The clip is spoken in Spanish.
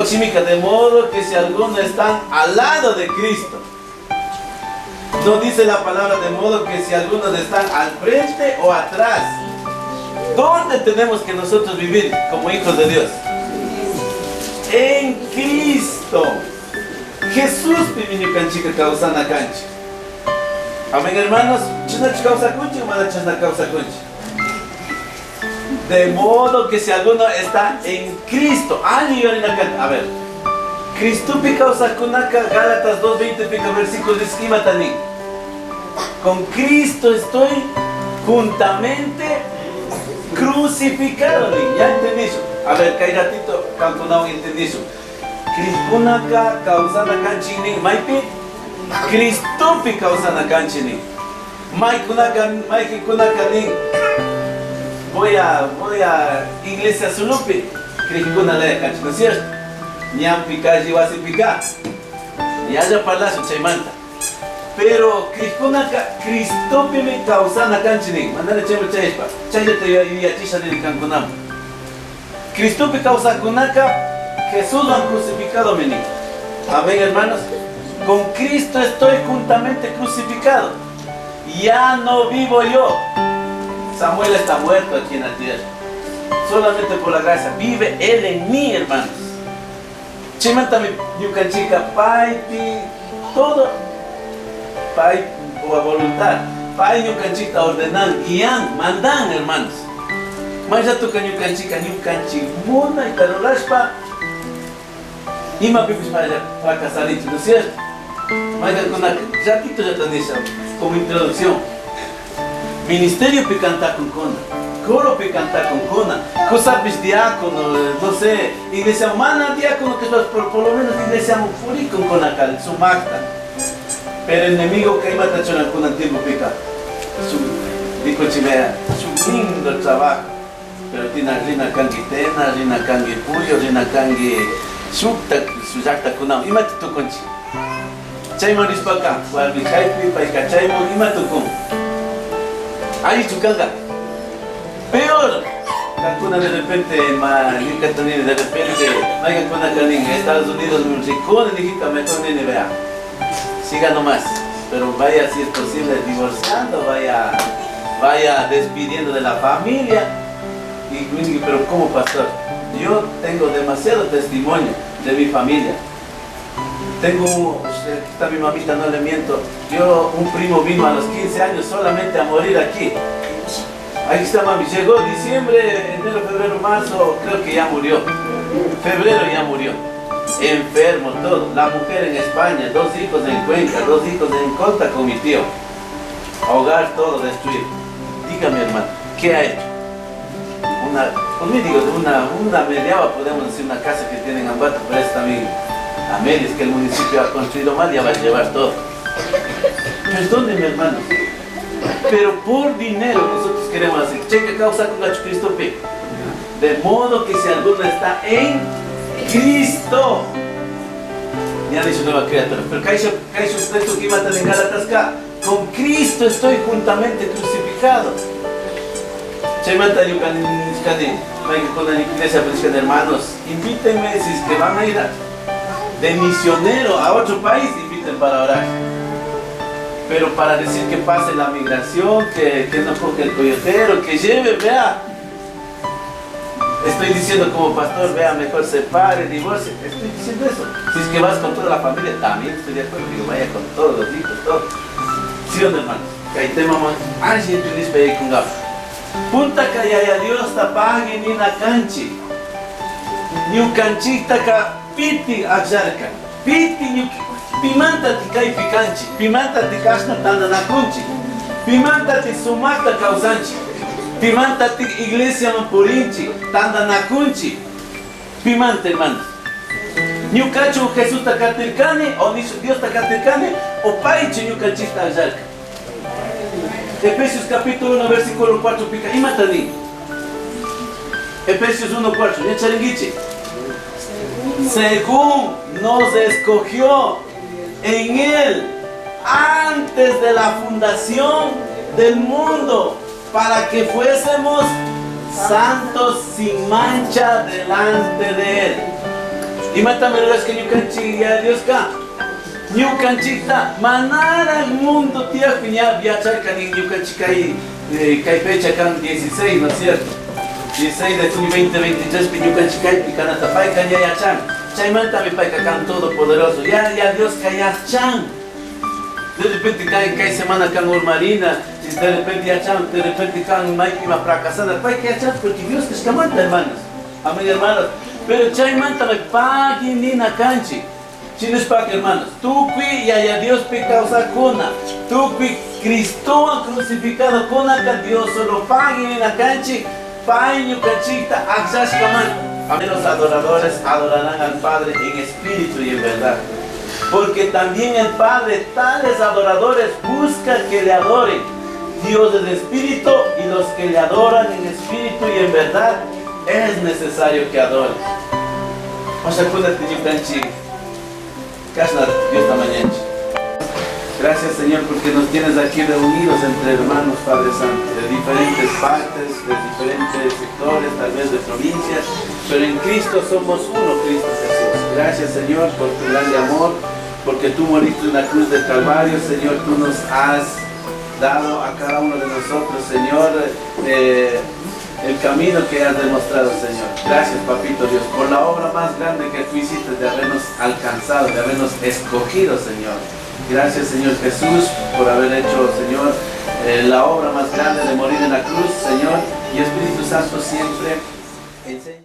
Chimica, de modo que si algunos están al lado de Cristo. No dice la palabra de modo que si algunos están al frente o atrás. ¿Dónde tenemos que nosotros vivir como hijos de Dios? En Cristo. Jesús pimiño canchica causana canchi. Amén, hermanos. Chisnach causa kunchi o mala chisna causa kunchi. De modo que si alguno está en Cristo. A ver. Cristo pica causa kunaka Gálatas 2:20 pica versículo de esquema también. Con Cristo estoy juntamente crucificado. ¿Ya entendí eso? A ver, que ratito cantonado entendí eso. Crispunaka causana canchini, maipi Cristo pi causana canchini. Maiki kunaka ni. Voy a iglesia sulupi. Crispuna le canchi, ¿no es cierto? Ñam pica, llevas y pica. Y haya palacio chaimanta. Pero Cristo pi me causana canchini. Mandale chévere chaispa. Chayete y achisha de canconam. Cristo pi causa kunaka. Jesús lo han crucificado, mení. Amén, hermanos. Con Cristo estoy juntamente crucificado. Ya no vivo yo. Samuel está muerto aquí en la tierra. Solamente por la gracia. Vive Él en mí, hermanos. Chimanta mi yucanchica, pai, todo. Pai, por voluntad. Pai, yucanchica, ordenan, guían, mandan, hermanos. Maya tu yucanchica, yucanchimuna y carolashpa. Y me pipis para casarito, ¿no es cierto? Maya con la ratito ya te dice como introducción. Ministerio picanta con cona, coro picanta con cona, cosapis diácono, no sé, iglesia humana diácono que es por lo menos iglesia mufuri con cona cal, su magta. Pero el enemigo que iba a tachar con el tiempo pica, dijo chimea, su lindo trabajo. Pero tiene rina kangi tena, rina kangi puyo, rina kangi sujata kunam. Ima tu conchi. Chaymo rispaka, walbi haipi, paika chaymo, ima tu kun. Ahí chukanga. Peor. Kakuna de repente, de repente, vaya kuna kanin, Estados Unidos, Ricón, Nijica, mejor ni vea. Siga nomás. Pero vaya si es posible divorciando, vaya despidiendo de la familia. Pero como pastor, yo tengo demasiado testimonio de mi familia. Tengo, aquí está mi mamita, no le miento. Un primo vino a los 15 años solamente a morir aquí. Ahí está mami, llegó diciembre, enero, febrero, marzo, creo que ya murió. Febrero ya murió. Enfermo, todo. La mujer en España, 2 hijos en Cuenca, 2 hijos en Colta con mi tío. Hogar todo destruido. Dígame, hermano, ¿qué ha hecho? Una mediaba, podemos decir, una casa que tienen Ambato, pero es también a medias que el municipio ha construido mal, ya va a llevar todo. Perdónenme, hermano, pero por dinero nosotros queremos hacer. Cheque causa con Gacho Cristo P. De modo que si alguno está en Cristo, ya dice nueva criatura. Pero cae su texto que matan en Gálatas acá. Con Cristo estoy juntamente crucificado. Chaymanta yucan con la iglesia, pues hermanos, invítenme si es que van a ir de misionero a otro país, inviten para orar. Pero para decir que pase la migración, que no coge el coyotero, que lleve, vea. Estoy diciendo como pastor, vea, mejor separe, divorcie. Estoy diciendo eso. Si es que vas con toda la familia, también estoy de acuerdo, digo, vaya con todos los hijos, todo. ¿Sí o no, hermanos? Que ahí te mamá, ay, si entendís, ve con gafas. Punta kaya Dios tapagi ni na canchi. Ni canchi taka piti ajarka. Piti ni pimanta tikai picanchi. Pimanta tikashna tanda na kunchi. Pimanta ti sumata causanchi. Pimanta ti iglesia mapurinchi. Tanda na kunchi. Pimanta, hermanos. Ni cacho Jesús takatirkani o ni Dios takatirkani o paichi ni canchi ajarka. Efesios capítulo 1 versículo 4 pica y matani. Efesios 1:4. Ya charinguiche. Según nos escogió en Él antes de la fundación del mundo para que fuésemos santos sin mancha delante de Él. Y mátame es que yo canchi ya Dios ka. Yo canchita, manara el mundo tía piña viajar can yo canchi kai fecha can 16, ¿no es cierto? 16 de junio 2023 piñu canchi kai picana tapay can ya chan. Chay manta mi pai can todopoderoso. Ya Dios kaya chan. De repente cae semana can Marina, de repente ya chan, de repente can Mike ma fracasada. Pai que chan porque Dios que está manta hermanos. Amén hermanos. Pero chay manta me pagi ni na canchi. Chines pagi hermanos. Tú qui ya Dios pe causa cuna. Tú qui Cristo crucificado cuna que Dios solo pagi ni na canchi. Paño canchita axash kaman. Los adoradores adorarán al Padre en espíritu y en verdad. Porque también el Padre, tales adoradores, busca que le adoren. Dios es espíritu y los que le adoran en espíritu y en verdad, es necesario que adoren. Gracias Señor porque nos tienes aquí reunidos entre hermanos, Padre Santo, de diferentes partes, de diferentes sectores, tal vez de provincias, pero en Cristo somos uno, Cristo Jesús. Gracias Señor por tu grande amor, porque tú moriste en la cruz del Calvario, Señor, tú nos has dado a cada uno de nosotros, Señor, el camino que has demostrado, Señor. Gracias, Papito Dios, por la obra más grande que tú hiciste de habernos alcanzado, de habernos escogido, Señor. Gracias, Señor Jesús, por haber hecho, Señor, la obra más grande de morir en la cruz, Señor, y Espíritu Santo siempre enseña.